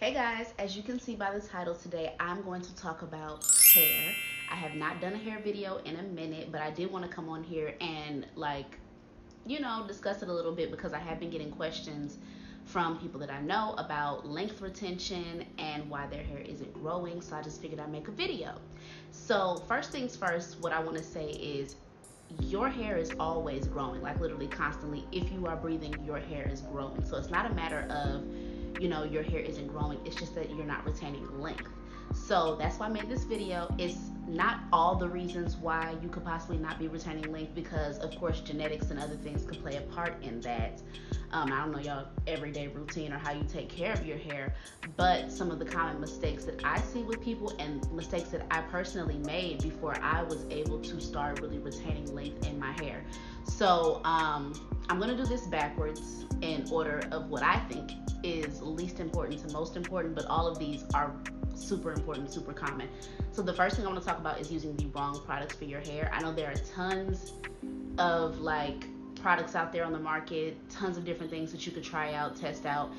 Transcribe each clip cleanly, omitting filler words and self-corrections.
Hey guys, as you can see by the title today, I'm going to talk about hair. I have not done a hair video in a minute, but I did want to come on here and discuss it a little bit because I have been getting questions from people that I know about length retention and why their hair isn't growing. So I just figured I'd make a video. So first things first, what I want to say is your hair is always growing, like literally constantly. If you are breathing, your hair is growing. So it's not a matter of your hair isn't growing, it's just that you're not retaining length. So that's why I made this video. It's not all the reasons why you could possibly not be retaining length, because of course genetics and other things could play a part in that. I don't know y'all everyday routine or how you take care of your hair, but some of the common mistakes that I see with people and mistakes that I personally made before I was able to start really retaining length in my hair. So I'm gonna do this backwards in order of what I think is least important to most important, but all of these are super important, super common. So the first thing I want to talk about is using the wrong products for your hair. I know there are tons of products out there on the market, tons of different things that you could try out, test out,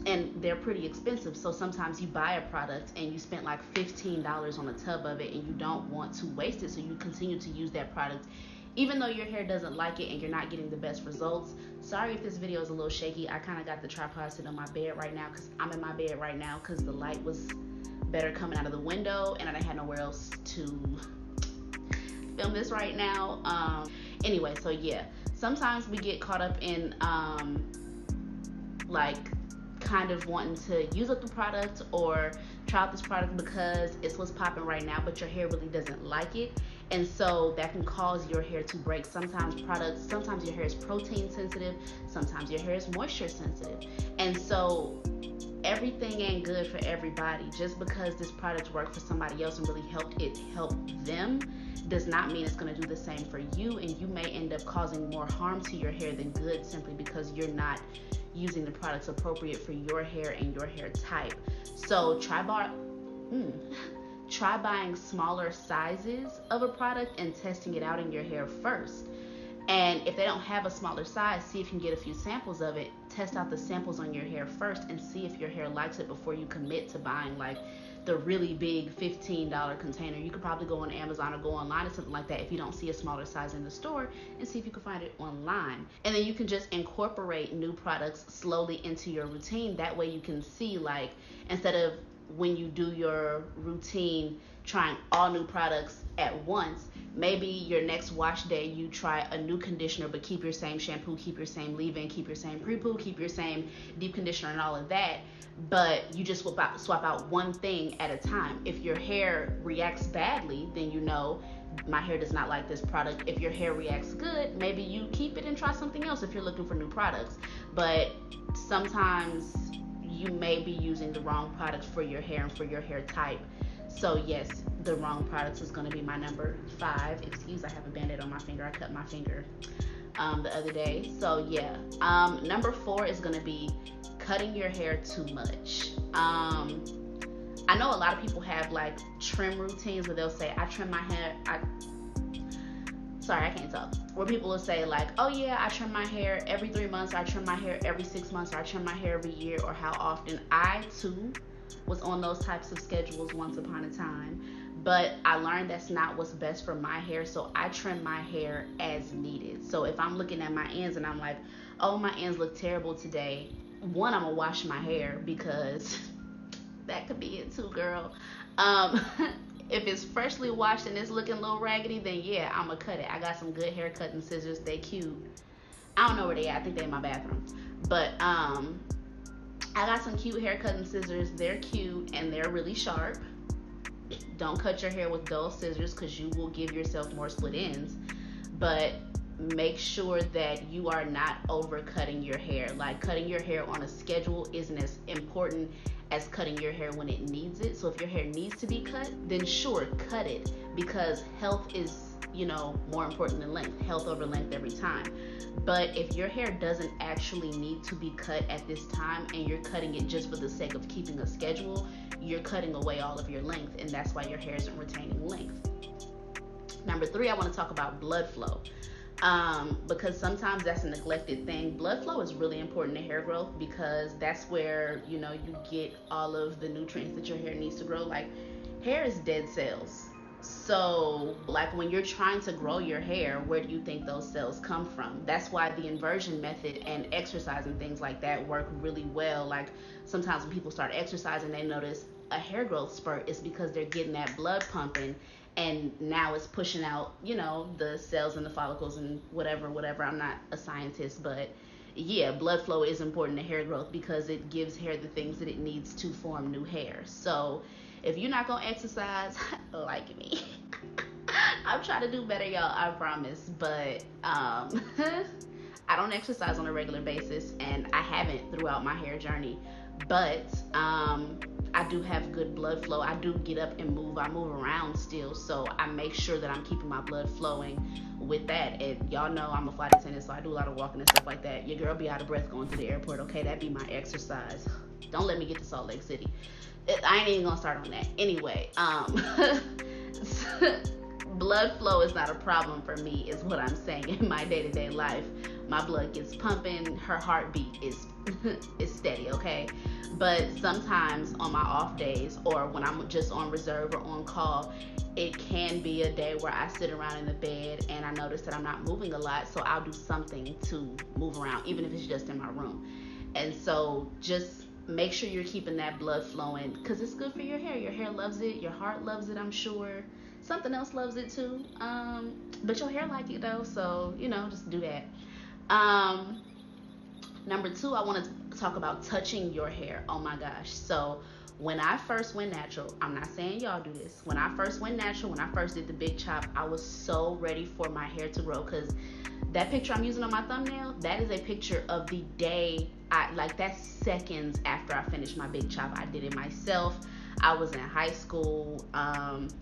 and they're pretty expensive. So sometimes you buy a product and you spent like $15 on a tub of it and you don't want to waste it, so you continue to use that product even though your hair doesn't like it and you're not getting the best results. Sorry if this video is a little shaky. I kind of got the tripod sitting on my bed right now because I'm in my bed right now because the light was better coming out of the window and I had nowhere else to film this right now. Anyway, so yeah, sometimes we get caught up in kind of wanting to use up the product or try out this product because it's what's popping right now, but your hair really doesn't like it. And so that can cause your hair to break. Sometimes your hair is protein sensitive, sometimes your hair is moisture sensitive. And so everything ain't good for everybody. Just because this product worked for somebody else and really help them does not mean it's going to do the same for you, and you may end up causing more harm to your hair than good simply because you're not using the products appropriate for your hair and your hair type. So try buying smaller sizes of a product and testing it out in your hair first. And if they don't have a smaller size, see if you can get a few samples of it. Test out the samples on your hair first and see if your hair likes it before you commit to buying the really big $15 container. You could probably go on Amazon or go online or something like that if you don't see a smaller size in the store, and see if you can find it online. And then you can just incorporate new products slowly into your routine. That way you can see, instead of when you do your routine trying all new products at once, maybe your next wash day you try a new conditioner but keep your same shampoo, keep your same leave-in, keep your same pre-poo, keep your same deep conditioner and all of that, but you just swap out one thing at a time. If your hair reacts badly, then my hair does not like this product. If your hair reacts good, maybe you keep it and try something else if you're looking for new products. But sometimes you may be using the wrong products for your hair and for your hair type. So yes, the wrong products is going to be my number 5. Excuse, I have a band-aid on my finger. I cut my finger the other day. So yeah, number 4 is going to be cutting your hair too much. I know a lot of people have trim routines where they'll say, I trim my hair, I can't talk. Where people will say oh yeah, I trim my hair every 3 months, I trim my hair every 6 months, or I trim my hair every year, or how often. I too was on those types of schedules once upon a time, but I learned that's not what's best for my hair, so I trim my hair as needed. So if I'm looking at my ends and I'm like, oh, my ends look terrible today, one, I'm gonna wash my hair because that could be it too, girl. If it's freshly washed and it's looking a little raggedy, then yeah, I'm gonna cut it. I got some good hair cutting scissors. They cute. I don't know where they at. I think they're in my bathroom. But I got some cute hair cutting scissors. They're cute and they're really sharp. Don't cut your hair with dull scissors because you will give yourself more split ends. But make sure that you are not over cutting your hair. Cutting your hair on a schedule isn't as important as cutting your hair when it needs it. So if your hair needs to be cut, then sure, cut it, because health is more important than length. Health over length every time. But if your hair doesn't actually need to be cut at this time and you're cutting it just for the sake of keeping a schedule, you're cutting away all of your length, and that's why your hair isn't retaining length. Number 3, I want to talk about blood flow. Because sometimes that's a neglected thing. Blood flow is really important to hair growth because that's where, you know, you get all of the nutrients that your hair needs to grow. Like, hair is dead cells. So, like, when you're trying to grow your hair, where do you think those cells come from? That's why the inversion method and exercise and things like that work really well. Like, sometimes when people start exercising, they notice a hair growth spurt. Is because they're getting that blood pumping, and now it's pushing out, you know, the cells and the follicles and whatever. I'm not a scientist, but yeah, blood flow is important to hair growth because it gives hair the things that it needs to form new hair. So if you're not gonna exercise, like me, I'm trying to do better, y'all, I promise. But I don't exercise on a regular basis, and I haven't throughout my hair journey. But I do have good blood flow. I do get up and move. I move around still, so I make sure that I'm keeping my blood flowing with that. And y'all know I'm a flight attendant, so I do a lot of walking and stuff like that. Your girl be out of breath going to the airport. Okay, that be my exercise. Don't let me get to Salt Lake City. I ain't even gonna start on that. Anyway, blood flow is not a problem for me, is what I'm saying. In my day-to-day life, my blood gets pumping. Her heartbeat is steady, okay? But sometimes on my off days, or when I'm just on reserve or on call, it can be a day where I sit around in the bed and I notice that I'm not moving a lot, so I'll do something to move around, even if it's just in my room. And so just make sure you're keeping that blood flowing, because it's good for your hair. Your hair loves it. Your heart loves it, I'm sure. Something else loves it too. But your hair like it though, so, you know, just do that. Number two, I want to talk about touching your hair. Oh my gosh. So when I first went natural, I'm not saying y'all do this. When I first went natural, when I first did the big chop, I was so ready for my hair to grow, because that picture I'm using on my thumbnail, that is a picture of the day that's seconds after I finished my big chop. I did it myself. I was in high school.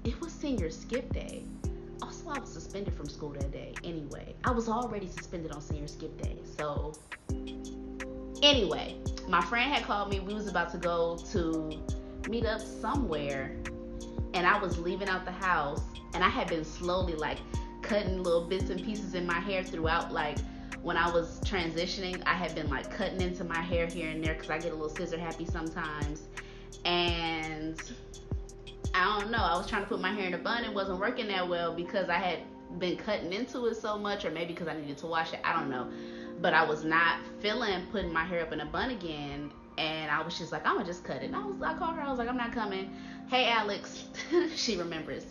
It was senior skip day. Also, I was suspended from school that day. Anyway, I was already suspended on senior skip day. So anyway, my friend had called me. We was about to go to meet up somewhere, and I was leaving out the house, and I had been slowly like cutting little bits and pieces in my hair throughout. Like, when I was transitioning, I had been like cutting into my hair here and there, because I get a little scissor happy sometimes. And I don't know, I was trying to put my hair in a bun. It wasn't working that well because I had been cutting into it so much, or maybe because I needed to wash it, I don't know. But I was not feeling putting my hair up in a bun again, and I was just like, I'm gonna just cut it. And I called her, I was like, I'm not coming. Hey, Alex. She remembers.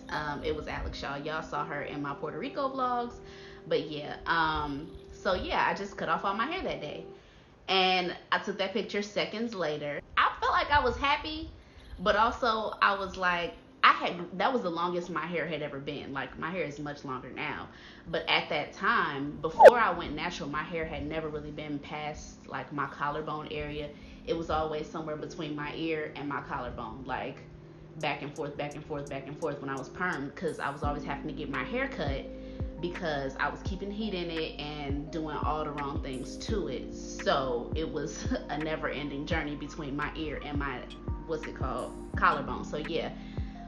It was Alex, y'all saw her in my Puerto Rico vlogs. But yeah, so yeah, I just cut off all my hair that day, and I took that picture seconds later. I felt like I was happy, but also I was like, that was the longest my hair had ever been. Like, my hair is much longer now, but at that time, before I went natural, my hair had never really been past like my collarbone area. It was always somewhere between my ear and my collarbone, like back and forth when I was permed, because I was always having to get my hair cut because I was keeping heat in it and doing all the wrong things to it. So it was a never-ending journey between my ear and my, collarbone. So yeah,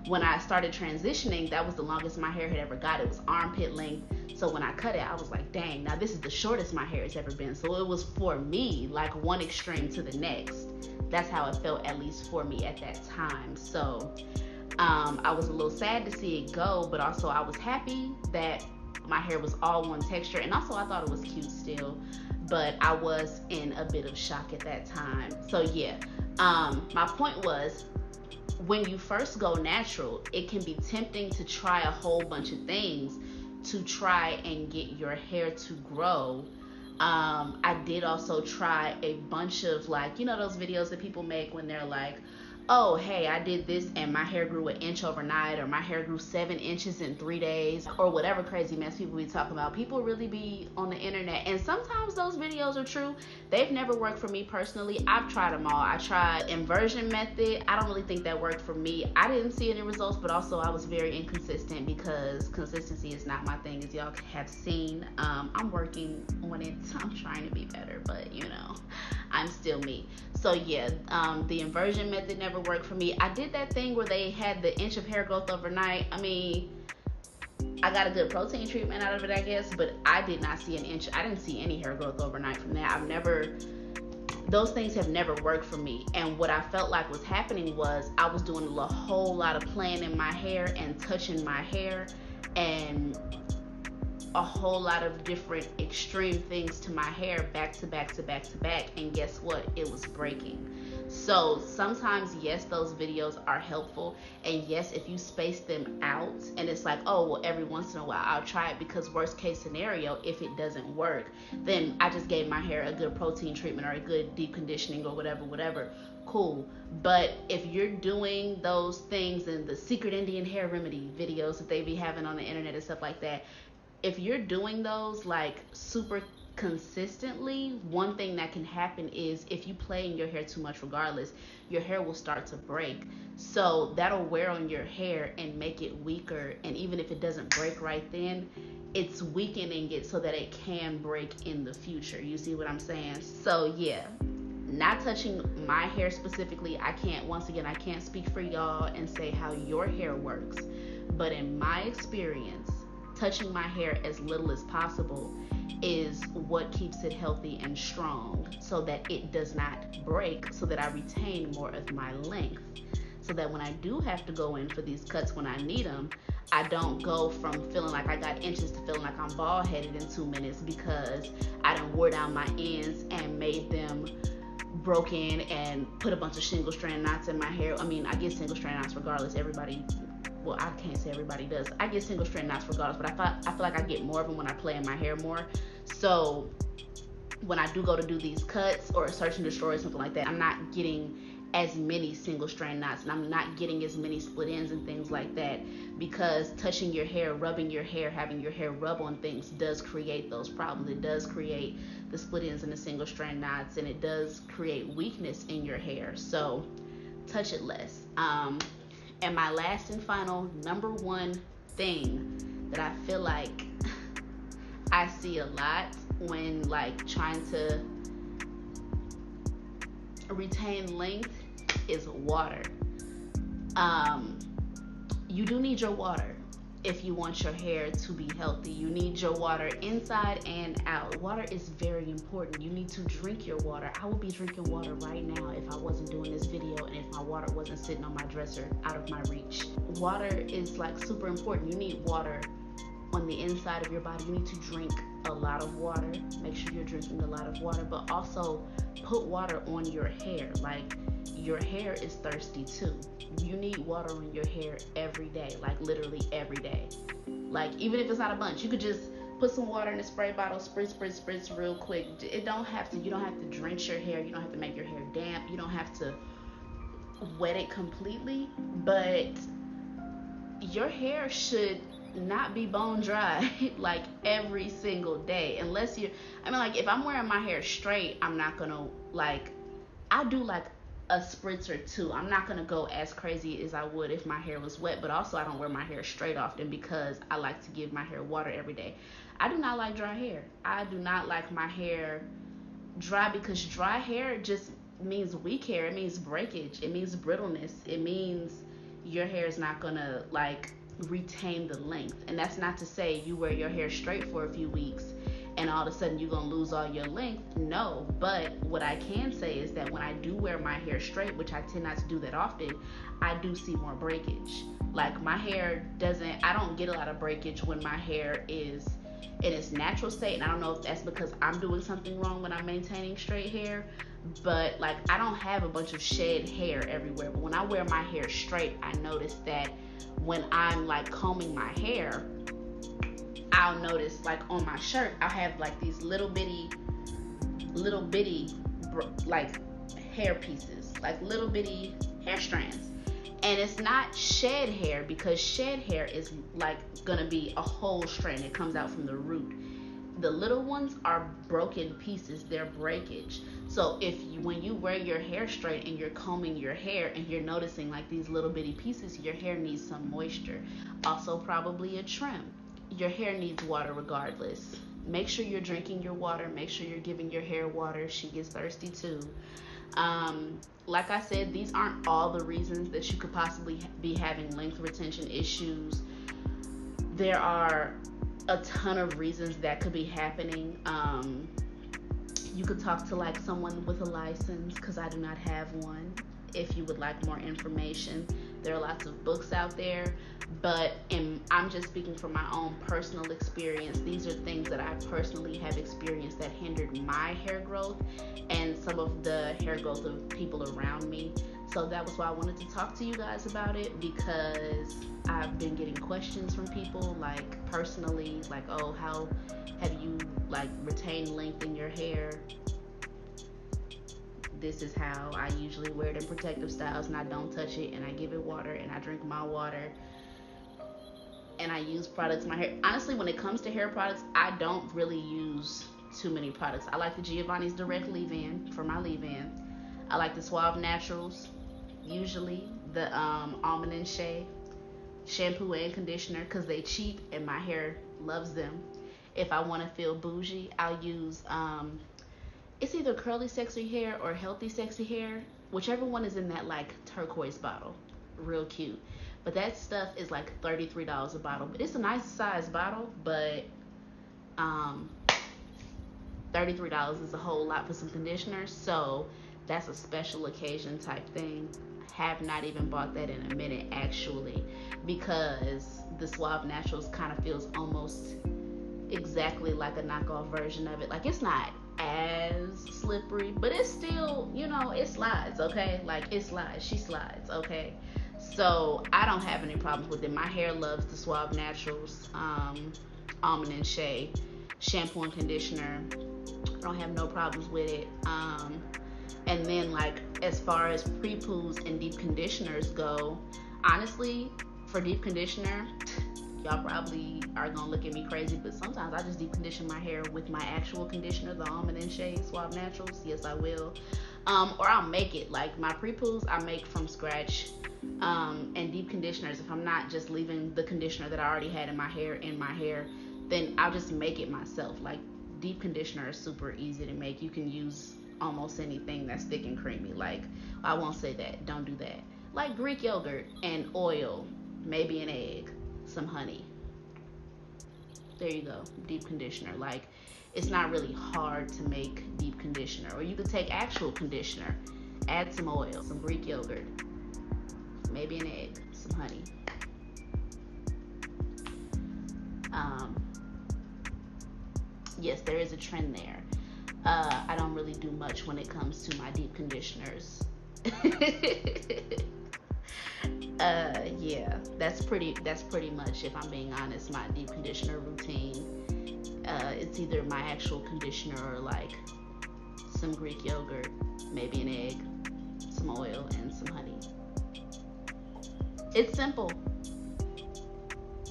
when I started transitioning, that was the longest my hair had ever got. It was armpit length. So when I cut it, I was like, dang, now this is the shortest my hair has ever been. So it was, for me, like one extreme to the next. That's how it felt, at least for me at that time. So I was a little sad to see it go, but also I was happy that my hair was all one texture, and also I thought it was cute still, but I was in a bit of shock at that time. So yeah, my point was, when you first go natural, it can be tempting to try a whole bunch of things to try and get your hair to grow. I did also try a bunch of, like, you know those videos that people make when they're like, oh, hey, I did this and my hair grew an inch overnight, or my hair grew 7 inches in 3 days, or whatever crazy mess people be talking about. People really be on the internet, and sometimes those videos are true. They've never worked for me personally. I've tried them all. I tried inversion method. I don't really think that worked for me. I didn't see any results, but also I was very inconsistent, because consistency is not my thing, as y'all have seen. I'm working on it. I'm trying to be better, but you know, I'm still me. So yeah, the inversion method never worked for me. I did that thing where they had the inch of hair growth overnight. I mean, I got a good protein treatment out of it, I guess, but I did not see an inch. I didn't see any hair growth overnight from that. Those things have never worked for me. And what I felt like was happening was I was doing a whole lot of playing in my hair and touching my hair and a whole lot of different extreme things to my hair back to back to back to back. And guess what? It was breaking. So sometimes, yes, those videos are helpful, and yes, if you space them out and it's like, oh, well, every once in a while I'll try it, because worst case scenario, if it doesn't work, then I just gave my hair a good protein treatment or a good deep conditioning or whatever, cool. But if you're doing those things in the secret Indian hair remedy videos that they be having on the internet and stuff like that, if you're doing those like super consistently, one thing that can happen is if you play in your hair too much regardless, your hair will start to break. So that'll wear on your hair and make it weaker, and even if it doesn't break right then, it's weakening it so that it can break in the future. You see what I'm saying? So yeah, not touching my hair specifically, I can't speak for y'all and say how your hair works, but in my experience, touching my hair as little as possible is what keeps it healthy and strong, so that it does not break, so that I retain more of my length, so that when I do have to go in for these cuts when I need them, I don't go from feeling like I got inches to feeling like I'm bald headed in 2 minutes because I done wore down my ends and made them broken and put a bunch of single strand knots in my hair. I mean, I get single strand knots regardless. Everybody, well, I can't say everybody does. I get single strand knots regardless, but I feel like I get more of them when I play in my hair more. So when I do go to do these cuts or search and destroy or something like that, I'm not getting as many single strand knots, and I'm not getting as many split ends and things like that, because touching your hair, rubbing your hair, having your hair rub on things does create those problems. It does create the split ends and the single strand knots, and it does create weakness in your hair. So touch it less. And my last and final number one thing that I feel like I see a lot when like trying to retain length is water. You do need your water if you want your hair to be healthy. You need your water inside and out. Water is very important. You need to drink your water. I would be drinking water right now if I wasn't doing this video and if my water wasn't sitting on my dresser out of my reach. Water is like super important. You need water on the inside of your body. You need to drink a lot of water. Make sure you're drinking a lot of water, but also put water on your hair. Like, your hair is thirsty too. You need water on your hair every day, like literally every day. Like, even if it's not a bunch, you could just put some water in a spray bottle, spritz real quick. You don't have to drench your hair. You don't have to make your hair damp. You don't have to wet it completely, but your hair should not be bone dry like every single day, unless like if I'm wearing my hair straight, I'm not gonna like, I'll do like a spritz or two. I'm not gonna go as crazy as I would if my hair was wet, but also I don't wear my hair straight often because I like to give my hair water every day. I do not like dry hair. I do not like my hair dry, because dry hair just means weak hair. It means breakage. It means brittleness. It means your hair is not gonna like retain the length. And that's not to say you wear your hair straight for a few weeks and all of a sudden you're gonna lose all your length. No, but what I can say is that when I do wear my hair straight, which I tend not to do that often, I do see more breakage. Like, my hair I don't get a lot of breakage when my hair is in its natural state, and I don't know if that's because I'm doing something wrong when I'm maintaining straight hair, but like, I don't have a bunch of shed hair everywhere. But when I wear my hair straight, I notice that when I'm like combing my hair, I'll notice like on my shirt, I'll have like these little bitty like hair pieces, like little bitty hair strands. And it's not shed hair, because shed hair is like gonna be a whole strand. It comes out from the root. The little ones are broken pieces. They're breakage. So when you wear your hair straight and you're combing your hair and you're noticing like these little bitty pieces, your hair needs some moisture. Also probably a trim. Your hair needs water regardless. Make sure you're drinking your water. Make sure you're giving your hair water. She gets thirsty too. Like I said, these aren't all the reasons that you could possibly be having length retention issues. there are a ton of reasons that could be happening. You could talk to like someone with a license, because I do not have one. If you would like more information, there are lots of books out there, but I'm just speaking from my own personal experience. These are things that I personally have experienced that hindered my hair growth and some of the hair growth of people around me. So that was why I wanted to talk to you guys about it, because I've been getting questions from people, like personally, like, oh, how have you like retained length in your hair? This is how I usually wear it in protective styles, and I don't touch it, and I give it water, and I drink my water, and I use products in my hair. Honestly, when it comes to hair products, I don't really use too many products. I like the Giovanni's Direct Leave-In for my leave-in. I like the Suave Naturals, usually the Almond and Shea shampoo and conditioner, because they cheap and my hair loves them. If I want to feel bougie, I'll use it's either Curly Sexy Hair or Healthy Sexy Hair, whichever one is in that like turquoise bottle. Real cute. But that stuff is like $33 a bottle. But it's a nice size bottle, but $33 is a whole lot for some conditioner. So that's a special occasion type thing. Have not even bought that in a minute actually, because the Suave Naturals kind of feels almost exactly like a knockoff version of it. Like, it's not as slippery, but it's still, you know, it slides, okay? Like, it slides. She slides, okay? So I don't have any problems with it. My hair loves the Suave Naturals, Almond and Shea shampoo and conditioner. I don't have no problems with it. And then, like, as far as pre-poos and deep conditioners go, honestly, for deep conditioner, y'all probably are gonna look at me crazy, but sometimes I just deep condition my hair with my actual conditioner, the Almond and Shea Suave Naturals. Yes, I will. Or I'll make it. Like, my pre-poos I make from scratch. And deep conditioners, if I'm not just leaving the conditioner that I already had in my hair, then I'll just make it myself. Like, deep conditioner is super easy to make. You can use almost anything that's thick and creamy. Like, I won't say that, don't do that. Like Greek yogurt and oil, maybe an egg, some honey. There you go, deep conditioner. Like, it's not really hard to make deep conditioner. Or you could take actual conditioner, add some oil, some Greek yogurt, maybe an egg, some honey. Yes, there is a trend there. I don't really do much when it comes to my deep conditioners. Yeah, that's pretty much, if I'm being honest, my deep conditioner routine. It's either my actual conditioner or like some Greek yogurt, maybe an egg, some oil, and some honey. It's simple.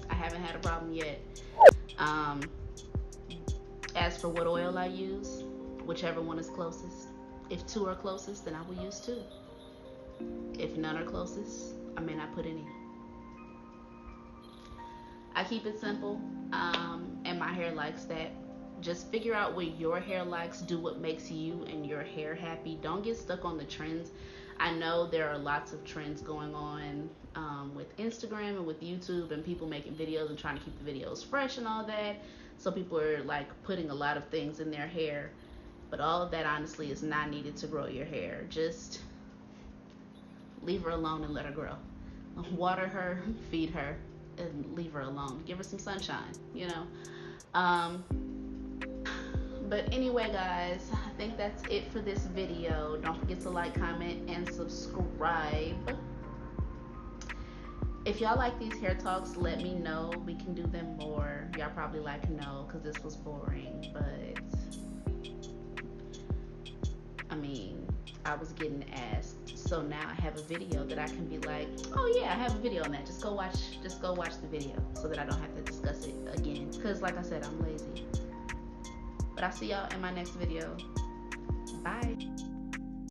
I haven't had a problem yet. As for what oil I use, whichever one is closest. If two are closest, then I will use two. If none are closest, I may not put any. I keep it simple, and my hair likes that. Just figure out what your hair likes, do what makes you and your hair happy. Don't get stuck on the trends. I know there are lots of trends going on with Instagram and with YouTube, and people making videos and trying to keep the videos fresh and all that. So people are like putting a lot of things in their hair, but all of that honestly is not needed to grow your hair. Just leave her alone and let her grow. Water her, feed her, and leave her alone. Give her some sunshine, you know. But anyway, guys, I think that's it for this video. Don't forget to like, comment, and subscribe. If y'all like these hair talks, let me know. We can do them more. Y'all probably like, no, because this was boring. But I mean, I was getting asked, so now I have a video that I can be like, oh yeah, I have a video on that. Just go watch the video, so that I don't have to discuss it again. Because like I said, I'm lazy. But I'll see y'all in my next video. Bye.